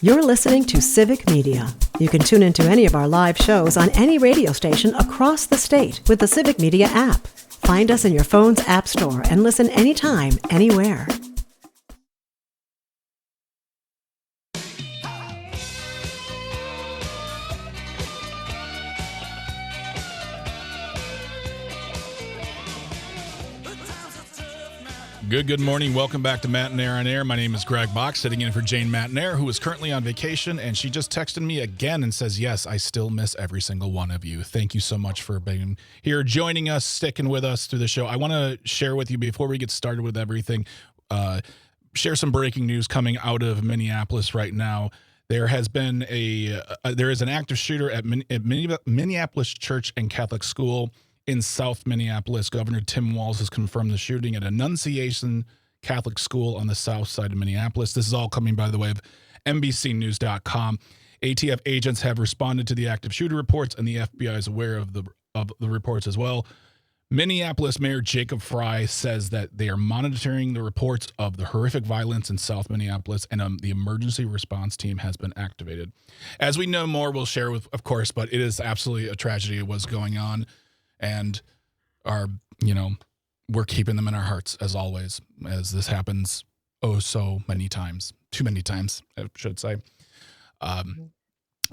You're listening to Civic Media. You can tune into any of our live shows on any radio station across the state with the Civic Media app. Find us in your phone's app store and listen anytime, anywhere. Good morning. Welcome back to Matenaer on Air. My name is Greg Bach, sitting in for Jane Matenaer, who is currently on vacation, and she just texted me again and says, yes, I still miss every single one of you. Thank you so much for being here, joining us, sticking with us through the show. I want to share with you, before we get started with everything, share some breaking news coming out of Minneapolis right now. There has been there is an active shooter at Minneapolis Church and Catholic School in South Minneapolis. Governor Tim Walz has confirmed the shooting at Annunciation Catholic School on the south side of Minneapolis. This is all coming, by the way, of NBCnews.com. ATF agents have responded to the active shooter reports, and the FBI is aware of the reports as well. Minneapolis Mayor Jacob Frey says that they are monitoring the reports of the horrific violence in South Minneapolis, and the emergency response team has been activated. As we know more, we'll share with, of course, but it is absolutely a tragedy what's going on. And we're keeping them in our hearts as always, as this happens so many times, too many times, I should say.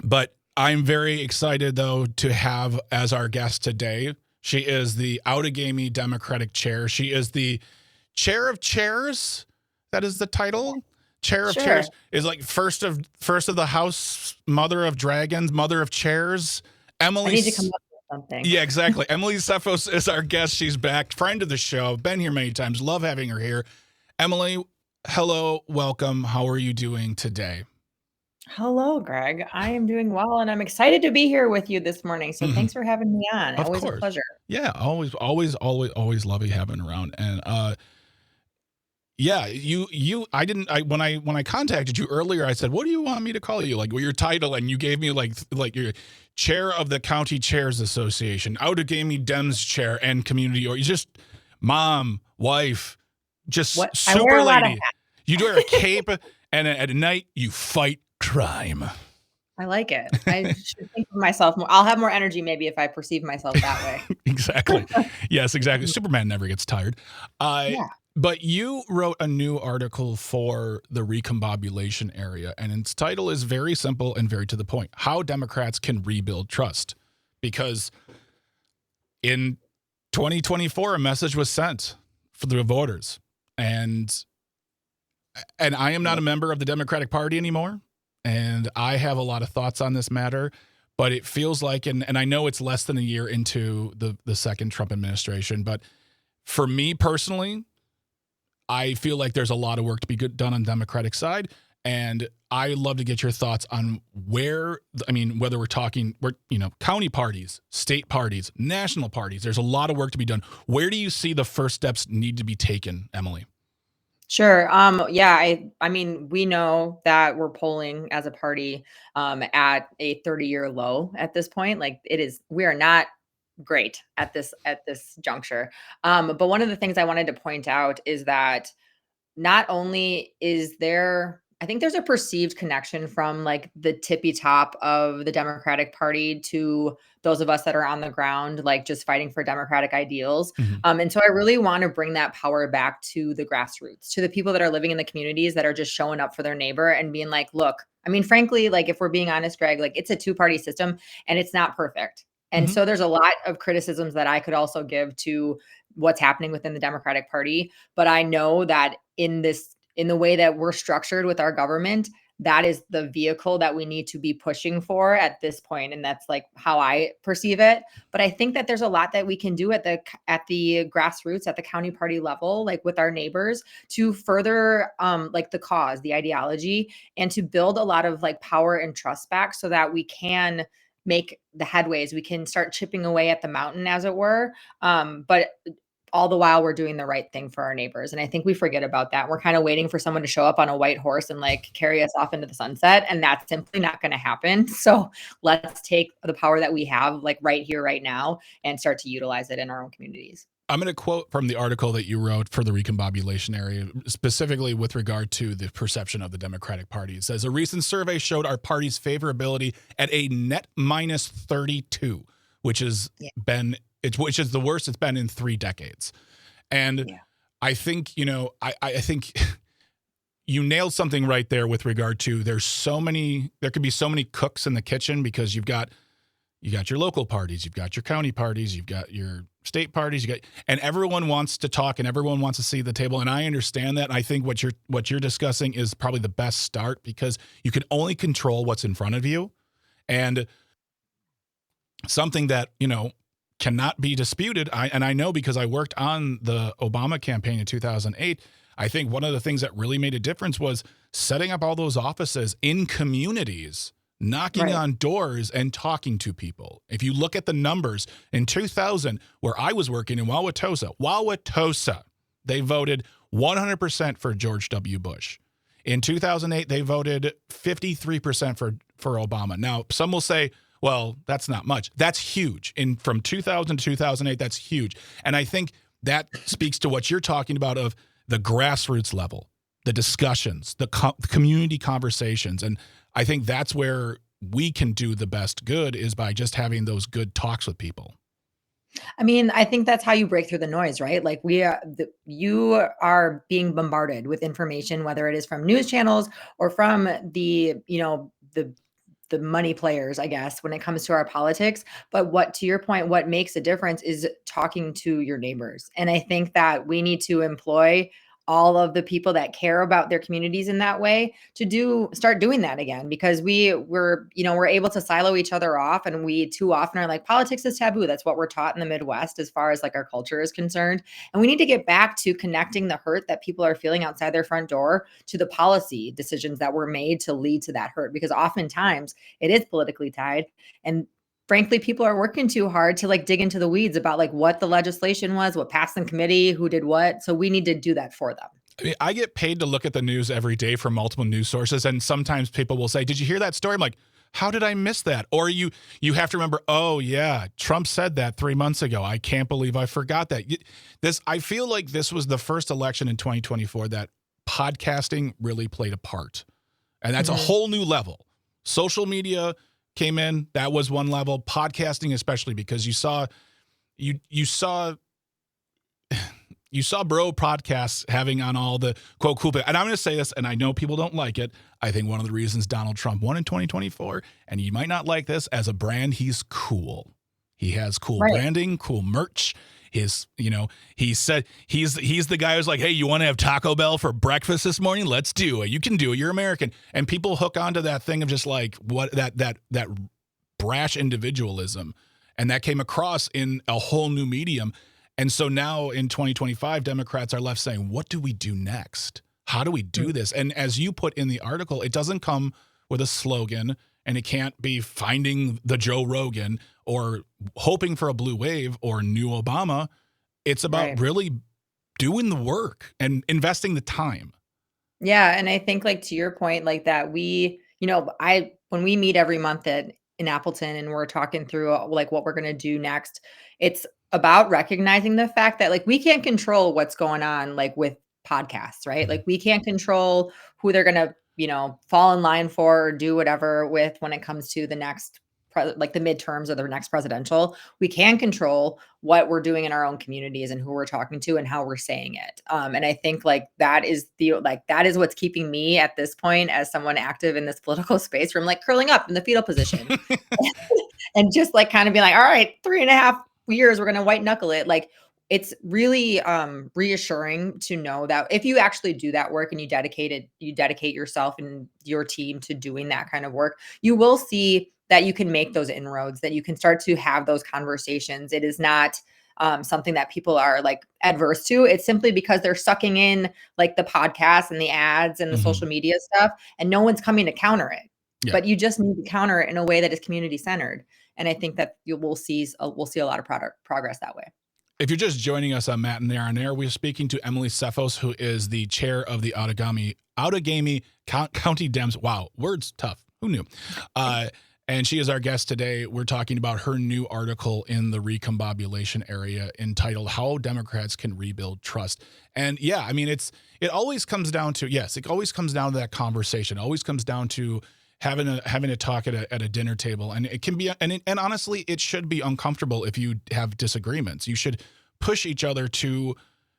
But I'm very excited, though, to have as our guest today. She is the Outagamie Democratic Chair. She is the Chair of Chairs. That is the title. Chair of Chairs is like first of the House, Mother of Dragons, Mother of Chairs. Emily. I need to come up with something. Yeah, exactly. Emily Cephos is our guest. She's back, friend of the show, been here many times. Love having her here. Emily, hello, welcome. How are you doing today? Hello, Greg. I am doing well, and I'm excited to be here with you this morning. So thanks for having me on. Of Always course. a pleasure. Yeah, always love you having around. And yeah, when I contacted you earlier, I said, what do you want me to call you? Like, your title, and you gave me like your chair of the County Chairs Association, Outagamie Dems chair, and community, or you just mom, wife, just super I wear a lot of lady. You wear a cape, and at night you fight crime. I like it. I should think of myself more. I'll have more energy maybe if I perceive myself that way. Exactly. Yes, exactly. Superman never gets tired. Yeah. But you wrote a new article for the recombobulation area, and its title is very simple and very to the point: How Democrats Can Rebuild Trust. Because in 2024, a message was sent for the voters, and I am not a member of the Democratic Party anymore, and I have a lot of thoughts on this matter. But it feels like, and I know it's less than a year into the second Trump administration, but for me personally, I feel like there's a lot of work to be done on the Democratic side, and I'd love to get your thoughts on whether we're talking, county parties, state parties, national parties. There's a lot of work to be done. Where do you see the first steps need to be taken, Emily? Sure. Yeah, I mean, we know that we're polling as a party at a 30-year low at this point. Like, we are not great at this juncture. But one of the things I wanted to point out is that not only is there, I think there's a perceived connection from like the tippy top of the Democratic Party to those of us that are on the ground, like just fighting for democratic ideals. Mm-hmm. And so I really want to bring that power back to the grassroots, to the people that are living in the communities that are just showing up for their neighbor and being like, look, I mean, frankly, like if we're being honest, Greg, like it's a two-party system and it's not perfect. And so there's a lot of criticisms that I could also give to what's happening within the Democratic Party. But I know that in the way that we're structured with our government, that is the vehicle that we need to be pushing for at this point. And that's like how I perceive it. But I think that there's a lot that we can do at the grassroots, at the county party level, like with our neighbors, to further like the cause, the ideology, and to build a lot of like power and trust back so that we can make the headways. We can start chipping away at the mountain, as it were. But all the while we're doing the right thing for our neighbors. And I think we forget about that. We're kind of waiting for someone to show up on a white horse and like carry us off into the sunset. And that's simply not going to happen. So let's take the power that we have like right here, right now, and start to utilize it in our own communities. I'm going to quote from the article that you wrote for the recombobulation area, specifically with regard to the perception of the Democratic Party. It says, a recent survey showed our party's favorability at a net minus 32, which is which is the worst it's been in 3 decades. And I think, I think you nailed something right there with regard to there could be so many cooks in the kitchen, because you got your local parties, you've got your county parties, you've got your state parties, and everyone wants to talk and everyone wants to see the table. And I understand that. I think what you're discussing is probably the best start, because you can only control what's in front of you. And something that, cannot be disputed. I know, because I worked on the Obama campaign in 2008. I think one of the things that really made a difference was setting up all those offices in communities, knocking on doors and talking to people. If you look at the numbers in 2000, where I was working in Wauwatosa, they voted 100% for George W. Bush. In 2008, they voted 53% for Obama. Now, some will say, well, that's not much. That's huge. From 2000 to 2008, that's huge. And I think that speaks to what you're talking about of the grassroots level, the discussions, the community conversations. And I think that's where we can do the best good, is by just having those good talks with people. I mean, I think that's how you break through the noise, right? Like you are being bombarded with information, whether it is from news channels or from the money players, I guess, when it comes to our politics. But to your point, what makes a difference is talking to your neighbors. And I think that we need to employ all of the people that care about their communities in that way to start doing that again, because we're able to silo each other off, and we too often are like, politics is taboo. That's what we're taught in the Midwest as far as like our culture is concerned. And we need to get back to connecting the hurt that people are feeling outside their front door to the policy decisions that were made to lead to that hurt, because oftentimes it is politically tied. And frankly, people are working too hard to like dig into the weeds about like what the legislation was, what passed in committee, who did what. So we need to do that for them. I mean, I get paid to look at the news every day from multiple news sources. And sometimes people will say, did you hear that story? I'm like, how did I miss that? Or you have to remember, oh yeah, Trump said that 3 months ago. I can't believe I forgot that. I feel like this was the first election in 2024 that podcasting really played a part. And that's a whole new level. Social media came in, that was one level. Podcasting, especially, because you saw bro podcasts having on all the quote cool. And I'm going to say this, and I know people don't like it. I think one of the reasons Donald Trump won in 2024, and you might not like this, as a brand, he's cool. He has cool branding, cool merch. He said he's the guy who's like, hey, you want to have Taco Bell for breakfast this morning? Let's do it. You can do it. You're American. And people hook onto that thing of just like what that brash individualism. And that came across in a whole new medium. And so now in 2025, Democrats are left saying, what do we do next? How do we do this? And as you put in the article, it doesn't come with a slogan, and it can't be finding the Joe Rogan or hoping for a blue wave or new Obama. It's about really doing the work and investing the time. Yeah. And I think, like, to your point, like that when we meet every month in Appleton and we're talking through like what we're going to do next, it's about recognizing the fact that like we can't control what's going on like with podcasts, right? Like we can't control who they're going to, fall in line for or do whatever with when it comes to the next like the midterms or the next presidential. We can control what we're doing in our own communities and who we're talking to and how we're saying it. And I think like that is what's keeping me at this point as someone active in this political space from like curling up in the fetal position and just like kind of being like, all right, 3.5 years, we're going to white knuckle it. Like, it's really reassuring to know that if you actually do that work and you dedicate yourself and your team to doing that kind of work, you will see that you can make those inroads, that you can start to have those conversations. It is not something that people are like adverse to. It's simply because they're sucking in like the podcasts and the ads and the social media stuff, and no one's coming to counter it. Yeah. But you just need to counter it in a way that is community centered. And I think that we'll see a lot of progress that way. If you're just joining us on Matenaer on Air, we're speaking to Emily Cephos, who is the chair of the Outagamie County Dems. Wow, words tough. Who knew? And she is our guest today. We're talking about her new article in the recombobulation area entitled How Democrats Can Rebuild Trust. And yeah, I mean, it always comes down to, it always comes down to that conversation. It always comes down to having a talk at a dinner table. And it can be, and honestly, it should be uncomfortable if you have disagreements. You should push each other to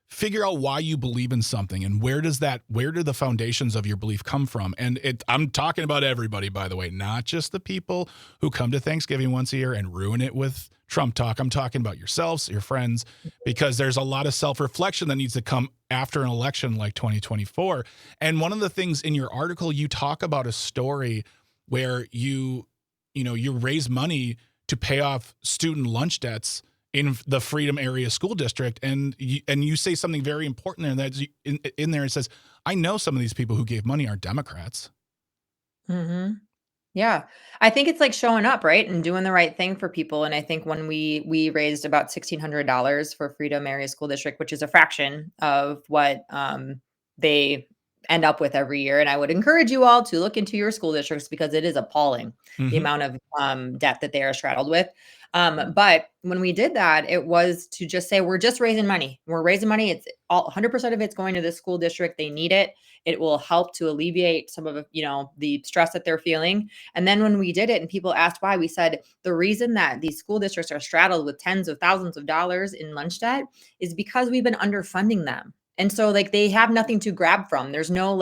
figure out why you believe in something and where do the foundations of your belief come from? And I'm talking about everybody, by the way, not just the people who come to Thanksgiving once a year and ruin it with Trump talk. I'm talking about yourselves, your friends, because there's a lot of self-reflection that needs to come after an election like 2024. And one of the things in your article, you talk about a story where you raise money to pay off student lunch debts in the Freedom Area School District. And you say something very important there. That's in there. It says, I know some of these people who gave money are Democrats. Mm-hmm. Yeah. I think it's like showing up, right? And doing the right thing for people. And I think when we raised about $1,600 for Freedom Area School District, which is a fraction of what they end up with every year. And I would encourage you all to look into your school districts because it is appalling, the amount of debt that they are straddled with. But when we did that, it was to just say, we're just raising money. We're raising money. It's all 100% of it's going to this school district. They need it. It will help to alleviate some of, the stress that they're feeling. And then when we did it and people asked why, we said the reason that these school districts are straddled with tens of thousands of dollars in lunch debt is because we've been underfunding them. And so they have nothing to grab from. There's no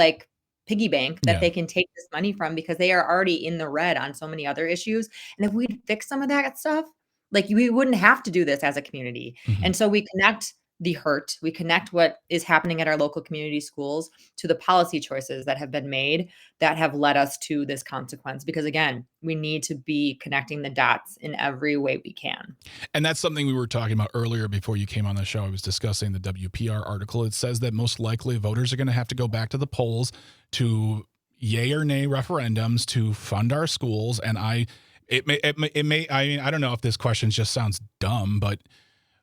piggy bank that they can take this money from because they are already in the red on so many other issues. And if we'd fix some of that stuff, we wouldn't have to do this as a community. And so we connect the hurt, we connect what is happening at our local community schools to the policy choices that have been made that have led us to this consequence. Because again, we need to be connecting the dots in every way we can. And that's something we were talking about earlier before you came on the show. I was discussing the WPR article. It says that most likely voters are going to have to go back to the polls to yay or nay referendums to fund our schools. And I don't know if this question just sounds dumb, but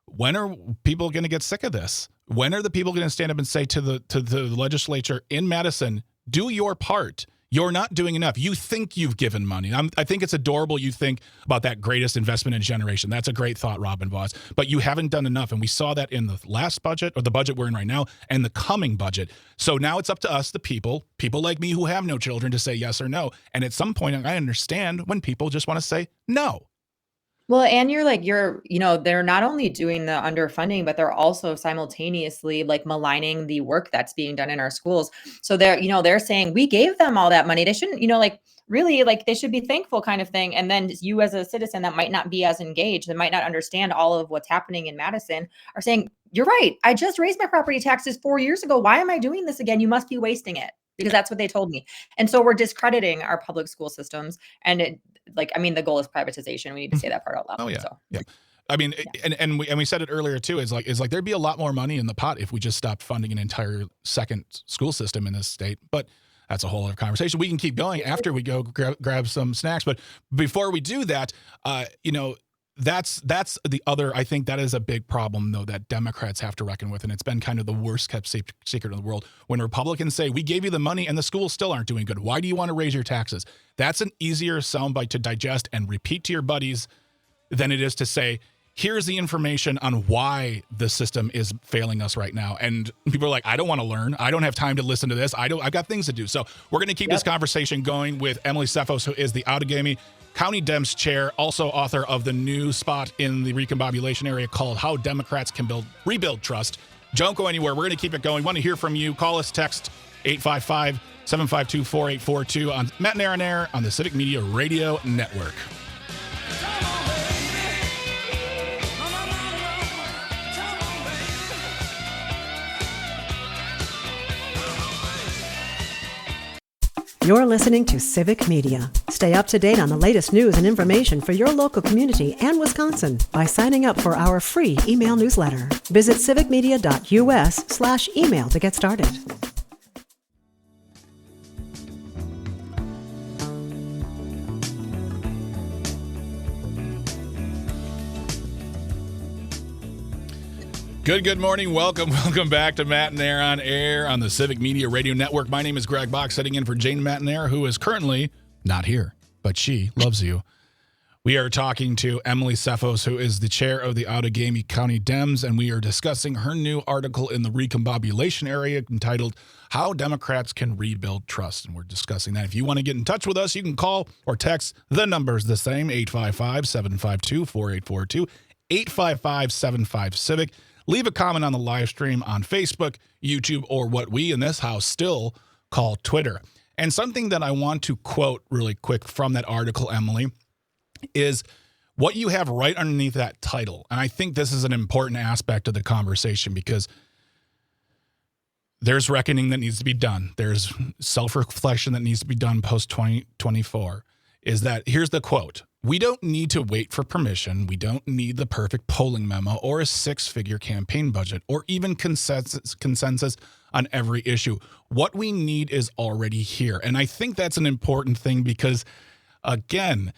when are people going to get sick of this? When are the people going to stand up and say to the legislature in Madison, do your part? You're not doing enough. You think you've given money. I think it's adorable you think about that greatest investment in a generation. That's a great thought, Robin Voss. But you haven't done enough. And we saw that in the last budget, or the budget we're in right now, and the coming budget. So now it's up to us, the people like me who have no children, to say yes or no. And at some point, I understand when people just want to say no. Well, and they're not only doing the underfunding, but they're also simultaneously maligning the work that's being done in our schools. So they're saying we gave them all that money. They shouldn't, really they should be thankful kind of thing. And then you as a citizen that might not be as engaged, that might not understand all of what's happening in Madison are saying, you're right. I just raised my property taxes 4 years ago. Why am I doing this again? You must be wasting it. Because that's what they told me. And so we're discrediting our public school systems. And the goal is privatization. We need to say that part out loud. Oh yeah. So. Yeah. I mean, and we said it earlier too, is like there'd be a lot more money in the pot if we just stopped funding an entire second school system in this state. But that's a whole other conversation. We can keep going after we go grab some snacks. But before we do that, that's the other, I think that is a big problem, though, that Democrats have to reckon with. And it's been kind of the worst kept secret in the world. When Republicans say, we gave you the money and the schools still aren't doing good. Why do you want to raise your taxes? That's an easier soundbite to digest and repeat to your buddies than it is to say, here's the information on why the system is failing us right now. And people are like, I don't want to learn. I don't have time to listen to this. I've got things to do. So we're going to keep this conversation going with Emily Cephos, who is the Outagamie County Dems chair, also author of the new spot in the recombobulation area called How Democrats Can Rebuild Trust. Don't go anywhere. We're going to keep it going. Want to hear from you. Call us, text 855-752-4842 on Matenaer on the Civic Media Radio Network. You're listening to Civic Media. Stay up to date on the latest news and information for your local community and Wisconsin by signing up for our free email newsletter. Visit civicmedia.us/email to get started. Good morning. Welcome back to Matenaer on Air on the Civic Media Radio Network. My name is Greg Bach, sitting in for Jane Matenaer, who is currently not here, but she loves you. We are talking to Emily Cephos, who is the chair of the Outagamie County Dems, and we are discussing her new article in the Recombobulation area entitled How Democrats Can Rebuild Trust. And we're discussing that. If you want to get in touch with us, you can call or text. The number is the same, 855-752-4842, 855-75-CIVIC. Leave a comment on the live stream on Facebook, YouTube, or what we in this house still call Twitter. And something that I want to quote really quick from that article, Emily, is what you have right underneath that title. And I think this is an important aspect of the conversation because there's reckoning that needs to be done. There's self-reflection that needs to be done post-2024. Is that, here's the quote: "We don't need to wait for permission. We don't need the perfect polling memo or a six-figure campaign budget or even consensus on every issue. What we need is already here." And I think that's an important thing because, again,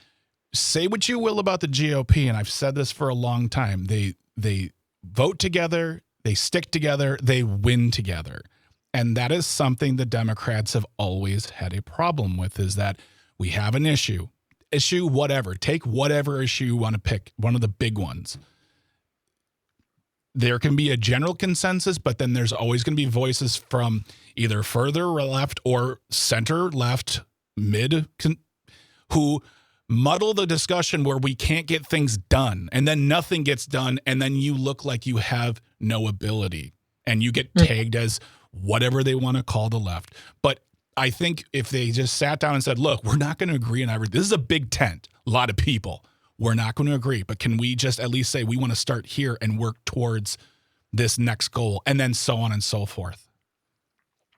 say what you will about the GOP, and I've said this for a long time, they vote together, they stick together, they win together. And that is something the Democrats have always had a problem with, is that we have an issue whatever, take whatever issue you want to pick, one of the big ones. There can be a general consensus, but then there's always going to be voices from either further left or center left, who muddle the discussion where we can't get things done, and then nothing gets done, and then you look like you have no ability, and you get tagged as whatever they want to call the left. But I think if they just sat down and said, look, we're not going to agree on everything. This is a big tent, a lot of people. We're not going to agree, but can we just at least say we want to start here and work towards this next goal, and then so on and so forth?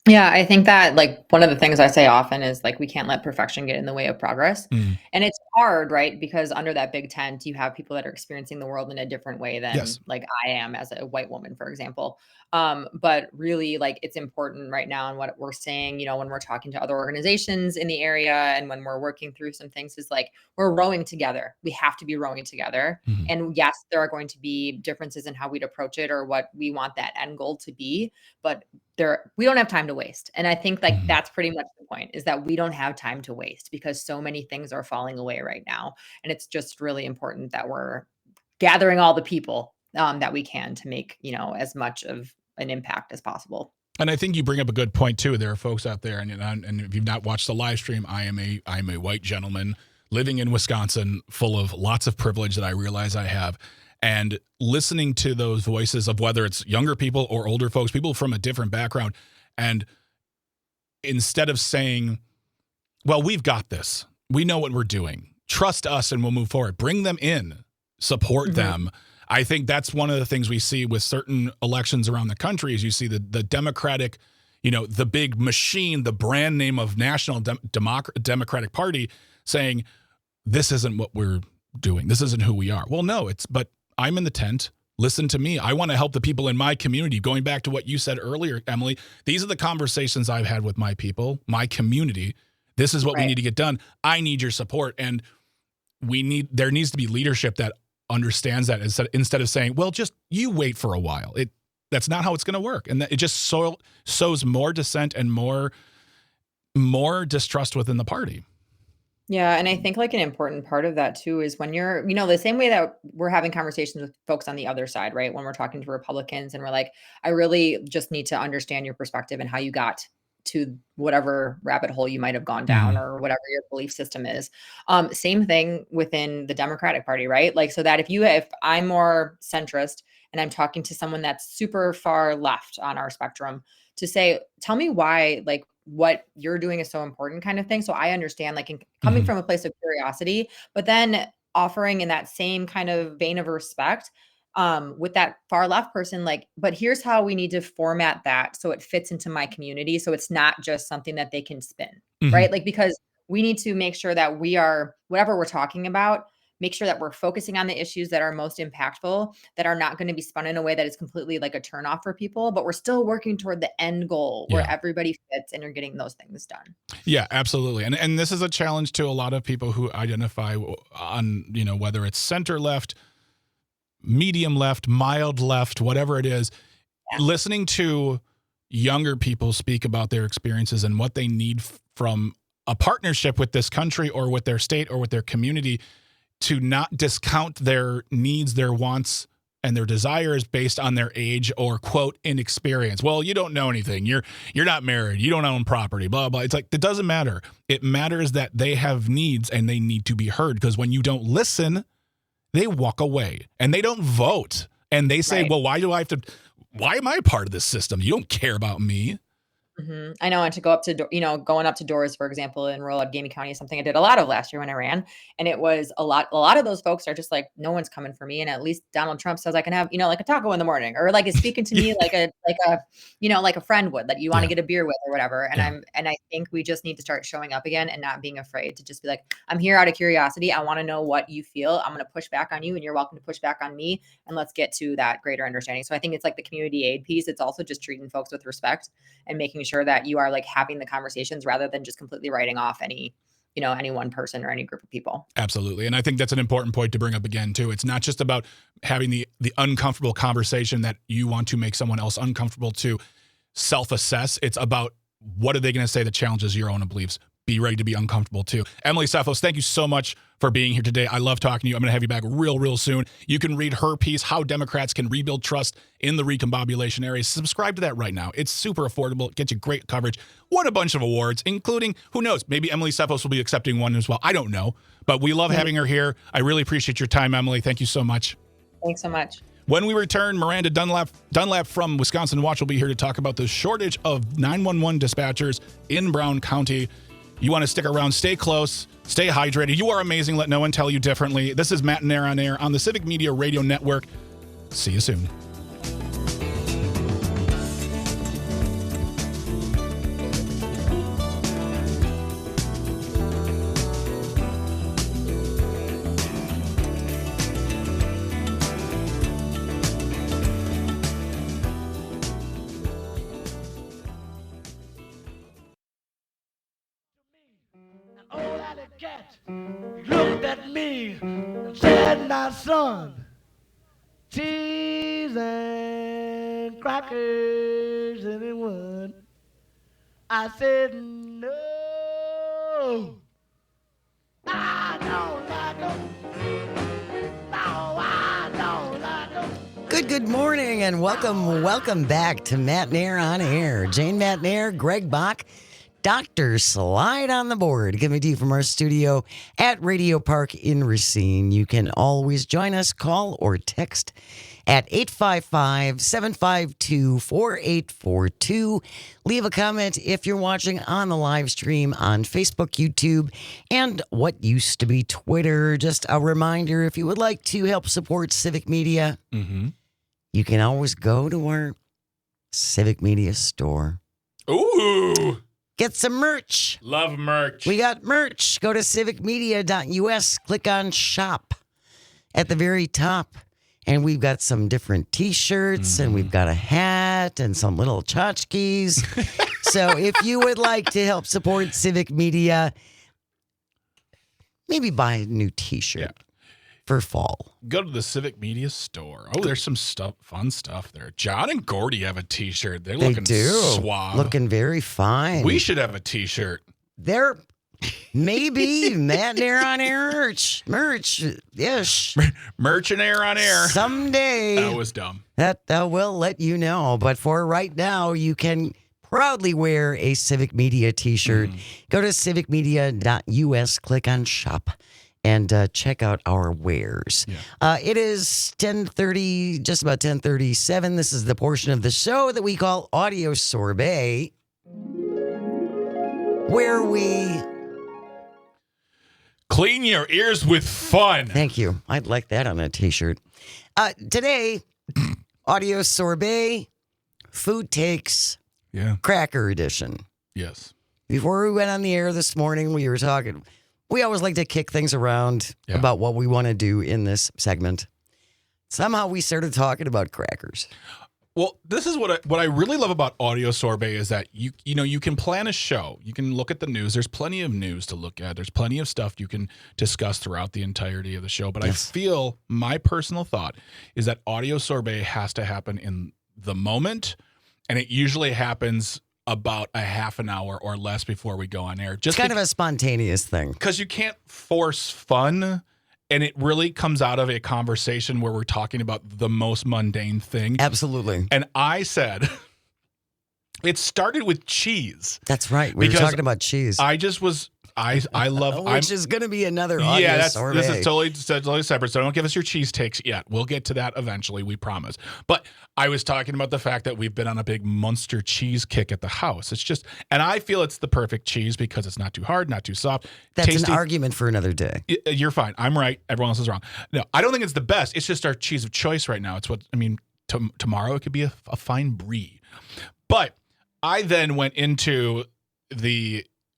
Yeah, I think that, like, one of the things I say often is, like, we can't let perfection get in the way of progress. And it's hard, right? Because under that big tent, you have people that are experiencing the world in a different way than Yes. like I am as a white woman, for example. But really, like, it's important right now, and what we're saying, when we're talking to other organizations in the area and when we're working through some things, is like, we're rowing together. We have to be rowing together. And yes, there are going to be differences in how we'd approach it or what we want that end goal to be, but we don't have time to waste. And I think, like, that's pretty much the point, is that we don't have time to waste because so many things are falling away right now. And it's just really important that we're gathering all the people that we can to make, as much of an impact as possible. And I think you bring up a good point too. There are folks out there, and if you've not watched the live stream, I am a white gentleman living in Wisconsin, full of lots of privilege that I realize I have. And listening to those voices of whether it's younger people or older folks, people from a different background, and instead of saying, well, we've got this, we know what we're doing, trust us and we'll move forward, bring them in, support them. I think that's one of the things we see with certain elections around the country, is you see the Democratic, the big machine, the brand name of National Democratic Party saying, this isn't what we're doing. This isn't who we are. Well, no, but I'm in the tent. Listen to me. I want to help the people in my community. Going back to what you said earlier, Emily, these are the conversations I've had with my people, my community. This is what we need to get done. I need your support. And there needs to be leadership that understands that, instead of saying, well, just you wait for a while. That's not how it's going to work. And it just sows more dissent and more distrust within the party. Yeah. And I think, like, an important part of that too is when you're, the same way that we're having conversations with folks on the other side, right? When we're talking to Republicans and we're like, I really just need to understand your perspective and how you got to whatever rabbit hole you might have gone down or whatever your belief system is. Same thing within the Democratic Party, right? Like, so that if I'm more centrist and I'm talking to someone that's super far left on our spectrum, to say, tell me why, like, what you're doing is so important, kind of thing. So I understand, like, coming from a place of curiosity, but then offering in that same kind of vein of respect, with that far left person, like, but here's how we need to format that so it fits into my community. So it's not just something that they can spin, right? Like, because we need to make sure that we are, whatever we're talking about, make sure that we're focusing on the issues that are most impactful, that are not going to be spun in a way that is completely like a turnoff for people, but we're still working toward the end goal where everybody fits and you're getting those things done. Yeah, absolutely. And this is a challenge to a lot of people who identify on, whether it's center left, medium left, mild left, whatever it is. Listening to younger people speak about their experiences and what they need from a partnership with this country or with their state or with their community, to not discount their needs, their wants, and their desires based on their age or, quote, inexperience. Well, you don't know anything. You're not married. You don't own property, blah, blah. It's like, it doesn't matter. It matters that they have needs and they need to be heard, because when you don't listen, they walk away and they don't vote. And they say, well, why am I a part of this system? You don't care about me. I know, and to go up to, going up to doors, for example, in rural Gaming County is something I did a lot of last year when I ran. And it was a lot of those folks are just like, no one's coming for me. And at least Donald Trump says I can have, like a taco in the morning, or like is speaking to me like a friend would, that you want to get a beer with or whatever. And I think we just need to start showing up again and not being afraid to just be like, I'm here out of curiosity. I want to know what you feel. I'm going to push back on you and you're welcome to push back on me. And let's get to that greater understanding. So I think it's like the community aid piece. It's also just treating folks with respect and making sure that you are like having the conversations rather than just completely writing off any one person or any group of people. Absolutely. And I think that's an important point to bring up again, too. It's not just about having the uncomfortable conversation that you want to make someone else uncomfortable to self-assess. It's about what are they going to say that challenges your own beliefs. Be ready to be uncomfortable, too. Emily Cephos, thank you so much for being here today. I love talking to you. I'm going to have you back real soon. You can read her piece, How Democrats Can Rebuild Trust in the Recombobulation Area. Subscribe to that right now. It's super affordable. It gets you great coverage. Won a bunch of awards, including, who knows, maybe Emily Cephos will be accepting one as well. I don't know. But we love having her here. I really appreciate your time, Emily. Thank you so much. Thanks so much. When we return, Miranda Dunlap from Wisconsin Watch will be here to talk about the shortage of 911 dispatchers in Brown County. You want to stick around, stay close, stay hydrated. You are amazing. Let no one tell you differently. This is Matenaer on Air on the Civic Media Radio Network. See you soon. Old alley cat looked at me and said, "My son, cheese and crackers, anyone?" I said, "No, I don't like them. No, I don't like them." Good morning and welcome back to Matenaer on Air. Jane Matenaer, Greg Bach, Dr. Slide on the board, coming to you from our studio at Radio Park in Racine. You can always join us, call or text at 855-752-4842. Leave a comment if you're watching on the live stream on Facebook, YouTube, and what used to be Twitter. Just a reminder, if you would like to help support Civic Media, you can always go to our Civic Media store. Ooh! Get some merch. Love merch. We got merch. Go to civicmedia.us, click on shop at the very top. And we've got some different t-shirts and we've got a hat and some little tchotchkes. So if you would like to help support Civic Media, maybe buy a new t-shirt for fall. Go to the Civic Media store. Oh, there's some fun stuff there. John and Gordy have a t-shirt. They're looking suave. Looking very fine. We should have a t-shirt. They're maybe Matenaer on Air merch. Yes. Merch and Air on Air. Someday. That was dumb. That will let you know. But for right now, you can proudly wear a Civic Media t-shirt. Go to civicmedia.us, click on shop, and check out our wares. It is 10:30, just about 10:37. This is the portion of the show that we call Audio Sorbet, where we clean your ears with fun. Thank you. I'd like that on a t-shirt. Today, Audio Sorbet, Food Takes, Cracker Edition. Yes. Before we went on the air this morning, we were talking. We always like to kick things around about what we want to do in this segment. Somehow we started talking about crackers. Well, this is what I really love about Audio Sorbet is that you can plan a show. You can look at the news. There's plenty of news to look at. There's plenty of stuff you can discuss throughout the entirety of the show. But I feel my personal thought is that Audio Sorbet has to happen in the moment, and it usually happens about a half an hour or less before we go on air. Just kind of a spontaneous thing. Because you can't force fun and it really comes out of a conversation where we're talking about the most mundane thing. Absolutely. And I said, it started with cheese. That's right. We were Because talking about cheese. I just was, I love, Which is going to be another audio yeah, survey. this is totally separate. So don't give us your cheese takes yet. We'll get to that eventually, we promise. But I was talking about the fact that we've been on a big Munster cheese kick at the house. It's just, and I feel it's the perfect cheese because it's not too hard, not too soft. That's tasty. an argument for another day. You're fine. I'm right. Everyone else is wrong. No, I don't think it's the best. It's just our cheese of choice right now. It's what, I mean, tomorrow it could be a fine brie. But I then went into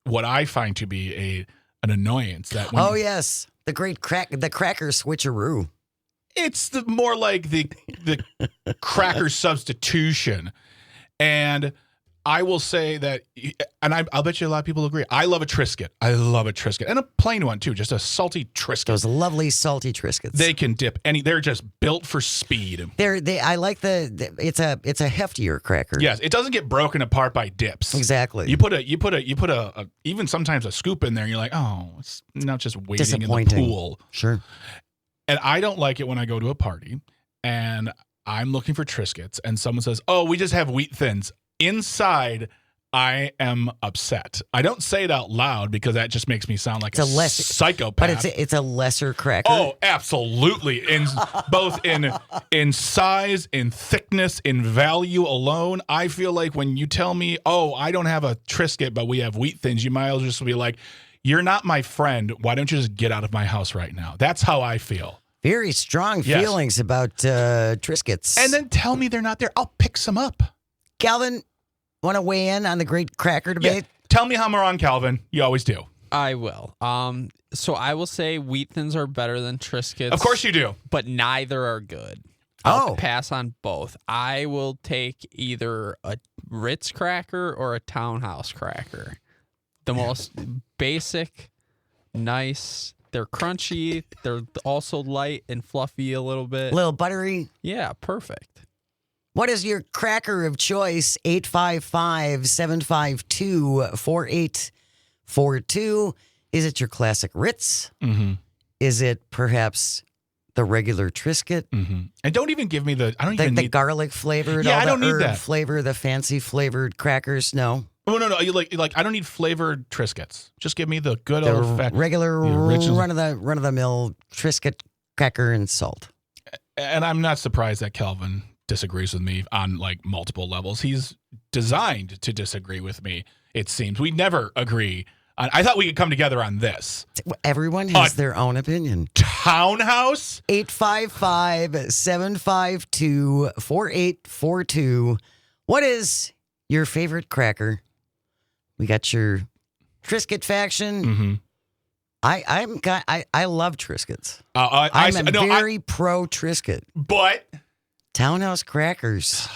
what I find to be an annoyance that when Yes, the cracker switcheroo. it's more like the cracker substitution. And I will say that, and I'll bet you a lot of people agree. I love a Triscuit. I love a Triscuit, and a plain one too. Just a salty Triscuit. Those lovely salty Triscuits. They can dip they're just built for speed. I like it's a heftier cracker. Yes, it doesn't get broken apart by dips. Exactly. You put a even sometimes a scoop in there, and you're like, oh, it's not just waiting in the Disappointing. pool. Sure. And I don't like it when I go to a party and I'm looking for Triscuits and someone says, oh, we just have wheat thins. Inside, I am upset. I don't say it out loud because that just makes me sound like a psychopath. But it's a lesser cracker. Oh, absolutely. In both in size, in thickness, in value alone, I feel like when you tell me, oh, I don't have a Triscuit, but we have wheat thins, you might as well just be like, you're not my friend. Why don't you just get out of my house right now? That's how I feel. Very strong feelings about Triscuits. And then tell me they're not there. I'll pick some up. Calvin, want to weigh in on the great cracker debate? Yeah. Tell me how I'm wrong, Calvin. You always do. I will. So I will say wheat thins are better than Triscuits. Of course you do. But neither are good. I'll Oh. pass on both. I will take either a Ritz cracker or a Townhouse cracker. The most basic, nice. They're crunchy. They're also light and fluffy a little bit. A little buttery. Yeah, perfect. What is your cracker of choice? 855-752-4842. Is it your classic Ritz? Mm-hmm. Is it perhaps the regular Triscuit? Mm-hmm. And don't even give me I don't even The need garlic flavored, Yeah, all I the don't need herb that. flavor, the fancy flavored crackers? No. Oh, no. You like I don't need flavored Triscuits. Just give me the good The old fat regular the original. run of the mill Triscuit cracker and salt. And I'm not surprised that Kelvin disagrees with me on like multiple levels. He's designed to disagree with me, it seems. We never agree. I thought we could come together on this. Everyone has their own opinion. Townhouse? 855-752-4842. What is your favorite cracker? We got your Triscuit faction. Mm-hmm. I love Triscuits. I'm very pro Triscuit. But Townhouse crackers.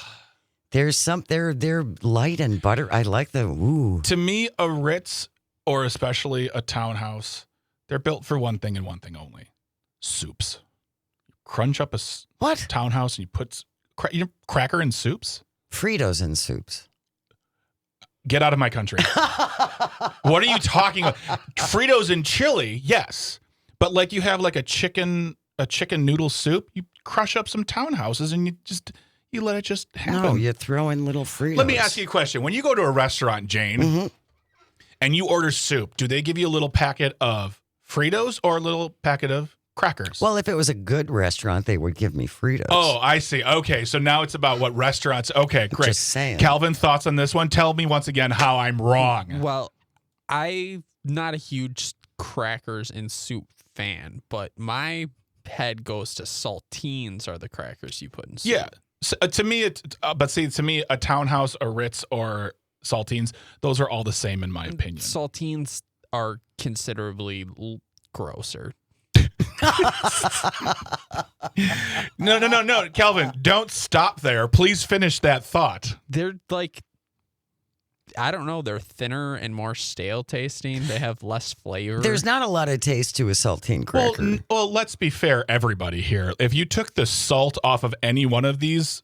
They're light and butter. I like the ooh. to me, a Ritz or especially a Townhouse, they're built for one thing and one thing only: soups. Crunch up a What? Townhouse and you put cracker in soups. Fritos and soups. Get out of my country. What are you talking about? Fritos and chili, yes. But like you have like a chicken noodle soup, you crush up some Townhouses and you let it just happen. No, you throw in little Fritos. Let me ask you a question. When you go to a restaurant, Jane, Mm-hmm. and you order soup, do they give you a little packet of Fritos or a little packet of crackers? Well, if it was a good restaurant, they would give me Fritos. Oh, I see. Okay, so now it's about what restaurants. Okay, great. Just saying. Calvin, thoughts on this one? Tell me once again how I'm wrong. Well, I'm not a huge crackers and soup fan, but my head goes to saltines are the crackers you put in soup. Yeah. So, to me, to me, a Townhouse, a Ritz, or saltines, those are all the same in my opinion. Saltines are considerably grosser. No, Calvin, don't stop there. Please finish that thought. They're like, I don't know, they're thinner and more stale tasting. They have less flavor. There's not a lot of taste to a saltine cracker. Well, let's be fair, everybody here. If you took the salt off of any one of these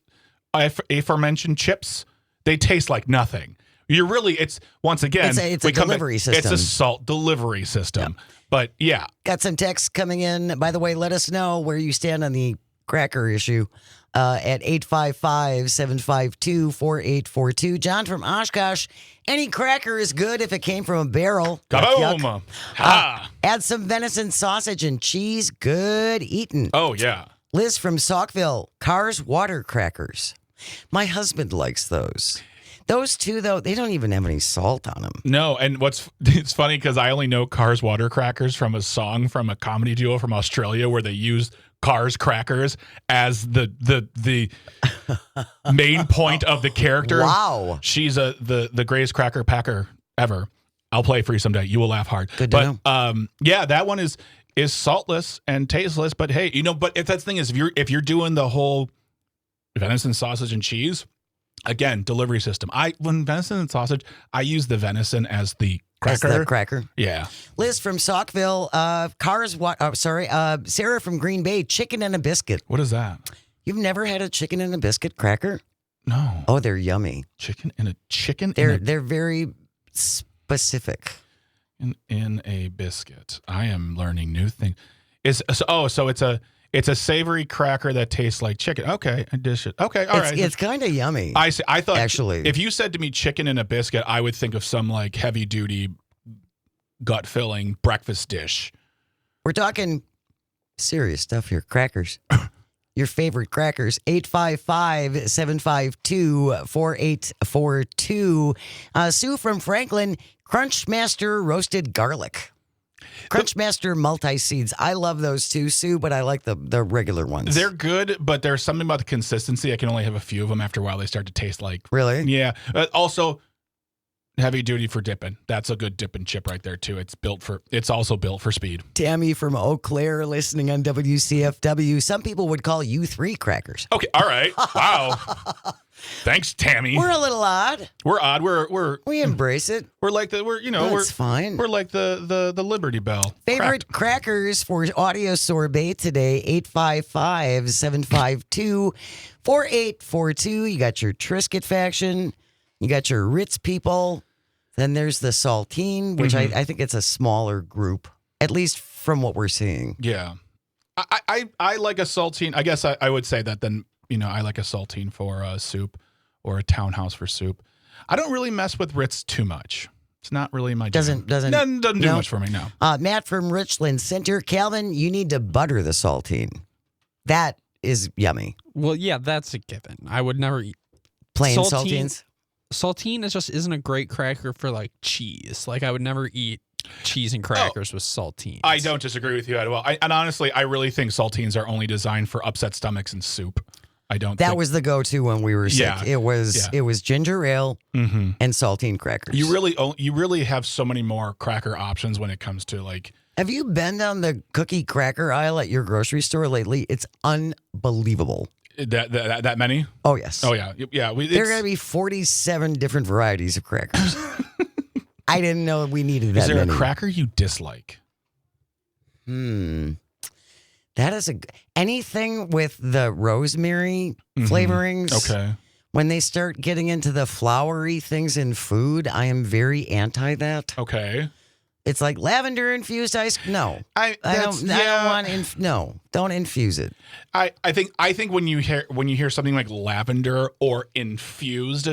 aforementioned chips, they taste like nothing. It's once again, It's a delivery system. It's a salt delivery system. But yeah, Got some texts coming in. By the way, let us know where you stand on the cracker issue at 855-752-4842. John from Oshkosh, any cracker is good if it came from a barrel. Yuck, yuck. kaboom! Ha! Add some venison sausage and cheese. Good eating. Oh yeah. Liz from Saukville, Cars water crackers. My husband likes those. Those two, though, they don't even have any salt on them. No, and it's funny because I only know Cars water crackers from a song from a comedy duo from Australia where they used Cars crackers as the main point of the character. Wow. She's the greatest cracker packer ever. I'll play it for you someday. You will laugh hard. Good to know. Yeah, that one is saltless and tasteless. But hey, but if that thing is if you're doing the whole venison sausage and cheese. Again, delivery system. When venison and sausage, I use the venison as the cracker. As the cracker. Yeah. Liz from Saukville, Sarah from Green Bay, chicken and a biscuit. What is that? You've never had a chicken and a biscuit cracker? No. Oh, they're yummy. Chicken and a chicken. They're very specific. In a biscuit. I am learning new things. So it's a savory cracker that tastes like chicken. Okay, I dish it. Okay, all right. It's kind of yummy. I see. I thought actually, if you said to me chicken in a biscuit, I would think of some like heavy duty, gut filling breakfast dish. We're talking serious stuff here. Crackers. Your favorite crackers. 855-752-4842. Sue from Franklin, Crunchmaster roasted garlic. Crunchmaster multi-seeds. I love those too, Sue, but I like the regular ones. They're good, but there's something about the consistency. I can only have a few of them. After a while, they start to taste like... Really? Yeah. Also, heavy duty for dipping. That's a good dip and chip right there, too. It's also built for speed. Tammy from Eau Claire listening on WCFW. Some people would call you three crackers. Okay. All right. Wow. Thanks, Tammy. We're a little odd. We're odd. We embrace it. We're like That's fine. We're like the Liberty Bell. Favorite crackers for audio sorbet today, 855-752-4842. You got your Triscuit faction. You got your Ritz people. Then there's the Saltine, which I think it's a smaller group, at least from what we're seeing. Yeah. I like a Saltine. I guess I would say that then, I like a Saltine for soup or a Townhouse for soup. I don't really mess with Ritz too much. It's not really my doesn't do much for me, no. Matt from Richland Center. Calvin, you need to butter the Saltine. That is yummy. Well, yeah, that's a given. I would never eat plain saltines. Saltine isn't a great cracker for like cheese. Like I would never eat cheese and crackers with saltines. I don't disagree with you at all. And honestly, I really think saltines are only designed for upset stomachs and soup. That was the go-to when we were sick. Yeah, it was ginger ale and saltine crackers. You really have so many more cracker options when it comes to like. Have you been down the cookie cracker aisle at your grocery store lately? It's unbelievable. That many? Oh yes. Oh yeah. Yeah. There are going to be 47 different varieties of crackers. I didn't know we needed that many. Is there a cracker you dislike? That is anything with the rosemary flavorings. Okay. When they start getting into the floury things in food, I am very anti that. Okay. It's like lavender infused ice. No, I don't want. No, don't infuse it. I think when you hear something like lavender or infused,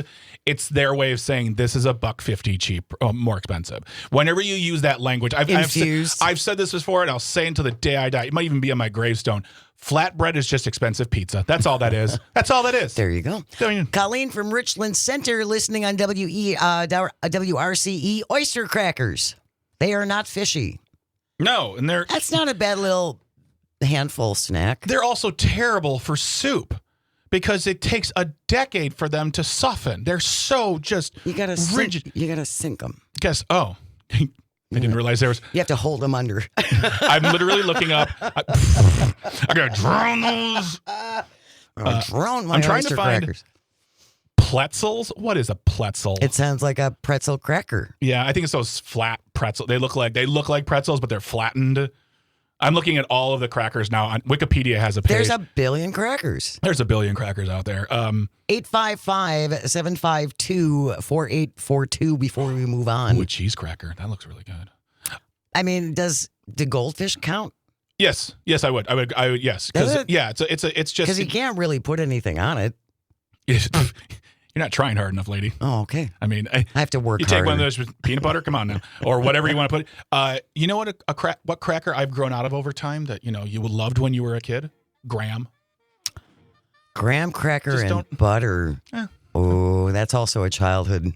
it's their way of saying this is $1.50 cheap, more expensive. Whenever you use that language, I've said this before, and I'll say until the day I die. It might even be on my gravestone. Flatbread is just expensive pizza. That's all that is. That's all that is. There you go. Colleen from Richland Center listening on WRCE. Oyster crackers. They are not fishy. No, and that's not a bad little handful snack. They're also terrible for soup because it takes a decade for them to soften. They're so just rigid. You gotta sink them. Guess. Oh, I didn't realize there was. You have to hold them under. I'm literally looking up. I gotta drown those. Drown my I'm trying to find crackers. Pretzels? What is a pretzel? It sounds like a pretzel cracker. Yeah, I think it's those flat pretzels. They look like pretzels, but they're flattened. I'm looking at all of the crackers now. Wikipedia has a page. There's a billion crackers. There's a billion crackers out there. 855-752-4842 before we move on. Ooh, a cheese cracker. That looks really good. I mean, does Do goldfish count? Yes, I would. Yes, Does because it? yeah, it's just Because you can't really put anything on it. You're not trying hard enough, lady. Oh, okay. I mean, I have to work you take one of harder. those with peanut butter. Come on now, or whatever you want to put. You know what? What cracker I've grown out of over time that you loved when you were a kid? Graham. Graham cracker Just and don't- butter. Eh. Oh, that's also a childhood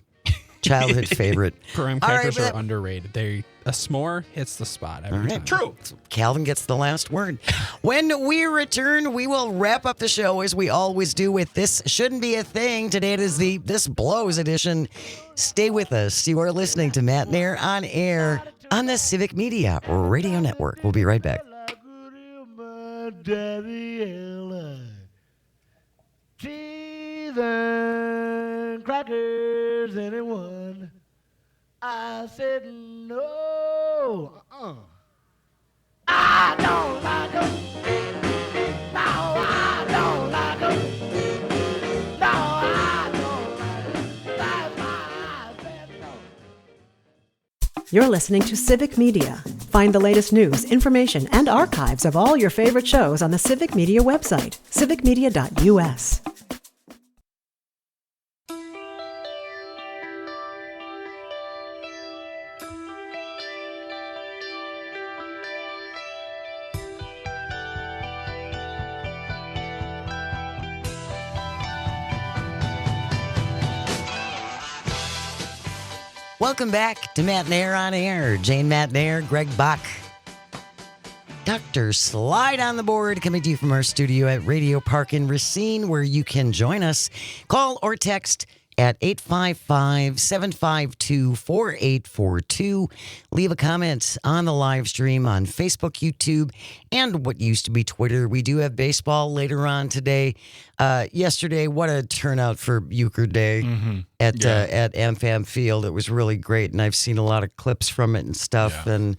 favorite. Graham All right, crackers but are underrated. A s'more hits the spot every All right. time. True. Calvin gets the last word. When we return, we will wrap up the show as we always do with This Shouldn't Be a Thing. Today it is the This Blows edition. Stay with us. You are listening to Matenaer on air on the Civic Media Radio Network. We'll be right back. Cheese and crackers, anyone? I said no. I don't like 'em. No, I don't like 'em. No, I don't like 'em. That's why I said no. You're listening to Civic Media. Find the latest news, information, and archives of all your favorite shows on the Civic Media website, civicmedia.us. Welcome back to Matenaer on air. Jane Matenaer, Greg Bach. Dr. Slide on the board coming to you from our studio at Radio Park in Racine, where you can join us. Call or text at 855-752-4842. Leave a comment on the live stream on Facebook, YouTube, and what used to be Twitter. We do have baseball later on today. Yesterday, what a turnout for Euchre Day at AmFam Field. It was really great, and I've seen a lot of clips from it and stuff. Yeah. And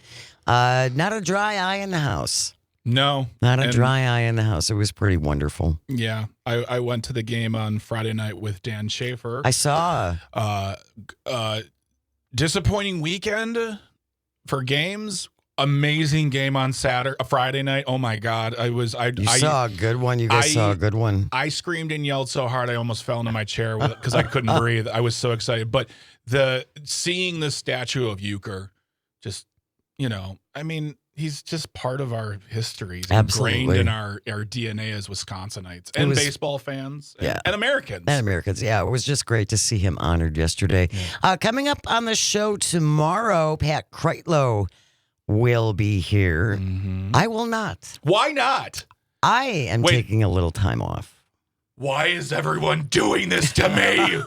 not a dry eye in the house. No. Not a And- dry eye in the house. It was pretty wonderful. Yeah, I went to the game on Friday night with Dan Schaefer. I saw. Disappointing weekend for games. Amazing game on Friday night. Oh my God, I saw a good one. You guys saw a good one. I screamed and yelled so hard I almost fell into my chair because I couldn't breathe. I was so excited. But seeing the statue of Euchre, just I mean, he's just part of our history. He's Absolutely. ingrained in our DNA as Wisconsinites and baseball fans and Americans. And Americans. Yeah, it was just great to see him honored yesterday. Coming up on the show tomorrow, Pat Kreitlow will be here. I will not. Why not? I am taking a little time off. Why is everyone doing this to me?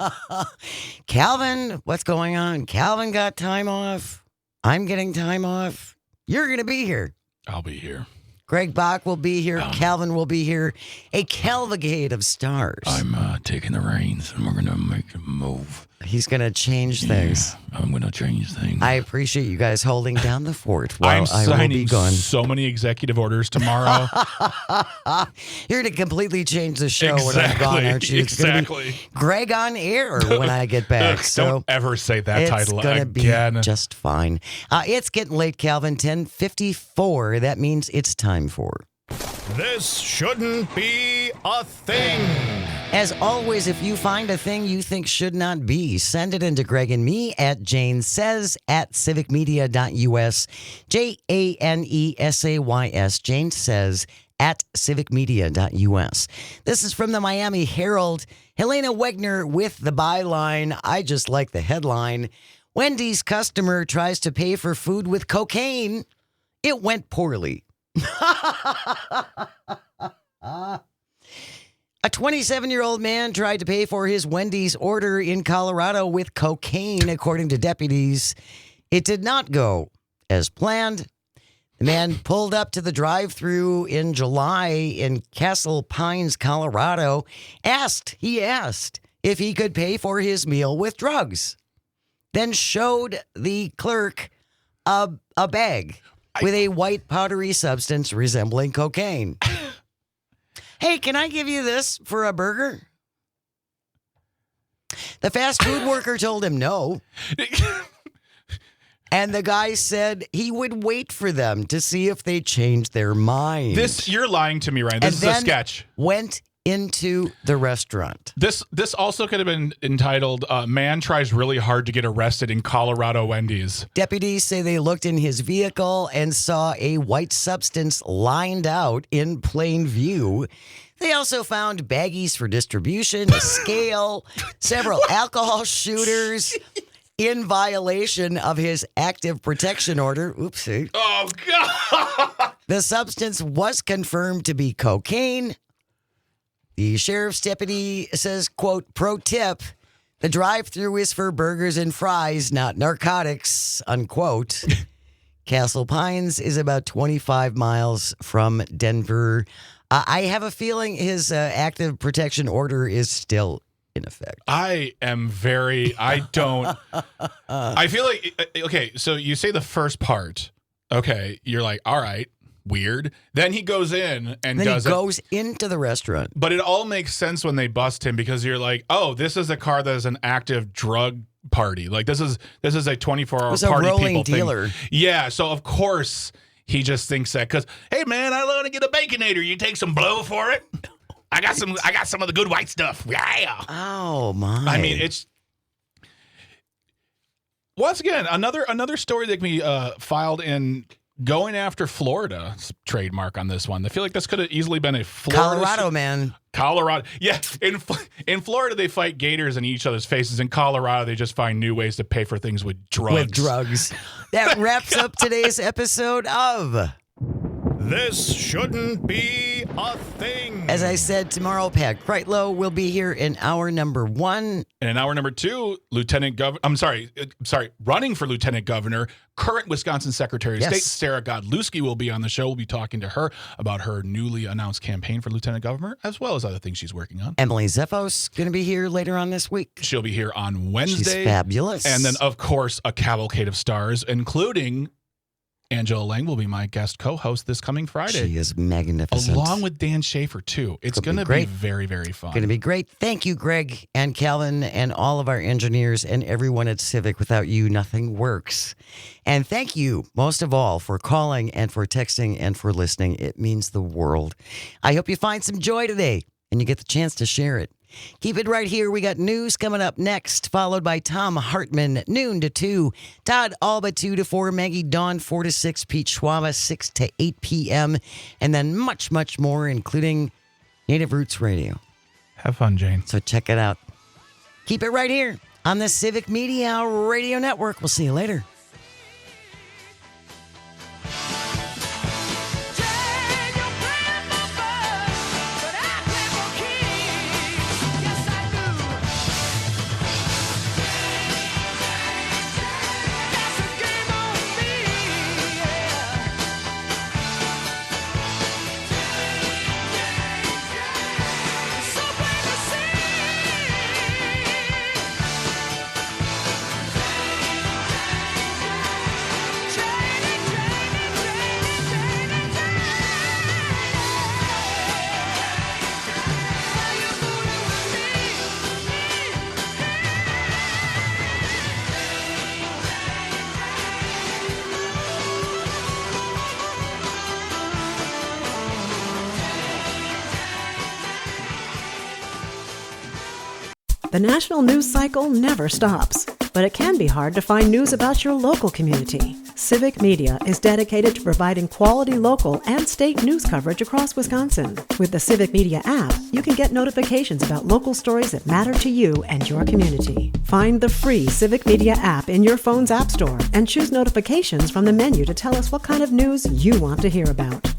Calvin, what's going on? Calvin got time off. I'm getting time off. You're going to be here. I'll be here. Greg Bach will be here. Calvin will be here. A cavalcade of stars. I'm taking the reins and we're going to make a move. He's going to change things. I'm going to change things. I appreciate you guys holding down the fort while I'm I will be signing gone. so many executive orders tomorrow. You're going to completely change the show when I'm gone, aren't you? It's gonna be Greg on air when I get back. So don't ever say that it's title gonna again. be just fine. It's getting late, Calvin. 10:54. That means it's time for. This shouldn't be a thing. As always, if you find a thing you think should not be, send it into Greg and me at janesays@civicmedia.us. JANESAYS. Jane says at civicmedia.us. This is from the Miami Herald. Helena Wegner with the byline. I just like the headline. Wendy's customer tries to pay for food with cocaine. It went poorly. A 27-year-old man tried to pay for his Wendy's order in Colorado with cocaine, according to deputies. It did not go as planned. The man pulled up to the drive-thru in July in Castle Pines, Colorado. He asked if he could pay for his meal with drugs. Then showed the clerk a bag with a white powdery substance resembling cocaine. Hey, can I give you this for a burger? The fast food worker told him no. And the guy said he would wait for them to see if they changed their mind. You're lying to me, Ryan. This And is a then sketch. Went into the restaurant. This also could have been entitled "Man Tries Really Hard to Get Arrested in Colorado Wendy's." Deputies say they looked in his vehicle and saw a white substance lined out in plain view. They also found baggies for distribution, a scale, several alcohol shooters in violation of his active protection order. Oopsie. Oh, God. The substance was confirmed to be cocaine. The sheriff's deputy says, quote, pro tip, the drive-thru is for burgers and fries, not narcotics, unquote. Castle Pines is about 25 miles from Denver. I have a feeling his active protection order is still in effect. I feel like, okay, so you say the first part. Okay, you're like, all right, weird. Then he goes in and Then he goes into the restaurant. But it all makes sense when they bust him because you're like, oh, this is a car that is an active drug party. Like this is a 24-hour was a party rolling people dealer. thing. Yeah, so of course he just thinks that because, hey man, I want to get a Baconator. You take some blow for it. I got some of the good white stuff. Yeah. Oh my! I mean, it's once again another story that can be filed in going after Florida's trademark on this one. I feel like this could have easily been a Florida, Colorado man. Colorado, yeah. In Florida, they fight gators in each other's faces. In Colorado, they just find new ways to pay for things with drugs. With drugs. That wraps up today's episode of This Shouldn't Be a Thing. As I said, tomorrow, Pat Kreitlow will be here in hour number 1. And in hour number 2, running for Lieutenant Governor, current Wisconsin Secretary of State, Sarah Godlewski will be on the show. We'll be talking to her about her newly announced campaign for Lieutenant Governor, as well as other things she's working on. Emily Zeffos going to be here later on this week. She'll be here on Wednesday. She's fabulous. And then, of course, a cavalcade of stars, including Angela Lang will be my guest co-host this coming Friday. She is magnificent. Along with Dan Schaefer, too. It's going to be very, very fun. Going to be great. Thank you, Greg and Calvin and all of our engineers and everyone at Civic. Without you, nothing works. And thank you, most of all, for calling and for texting and for listening. It means the world. I hope you find some joy today and you get the chance to share it. Keep it right here. We got news coming up next, followed by Tom Hartman, noon to 2. Todd Alba, 2 to 4. Maggie Dawn, 4 to 6. Pete Schwaba, 6 to 8 p.m. And then much, much more, including Native Roots Radio. Have fun, Jane. So check it out. Keep it right here on the Civic Media Radio Network. We'll see you later. The national news cycle never stops, but it can be hard to find news about your local community. Civic Media is dedicated to providing quality local and state news coverage across Wisconsin. With the Civic Media app, you can get notifications about local stories that matter to you and your community. Find the free Civic Media app in your phone's app store and choose notifications from the menu to tell us what kind of news you want to hear about.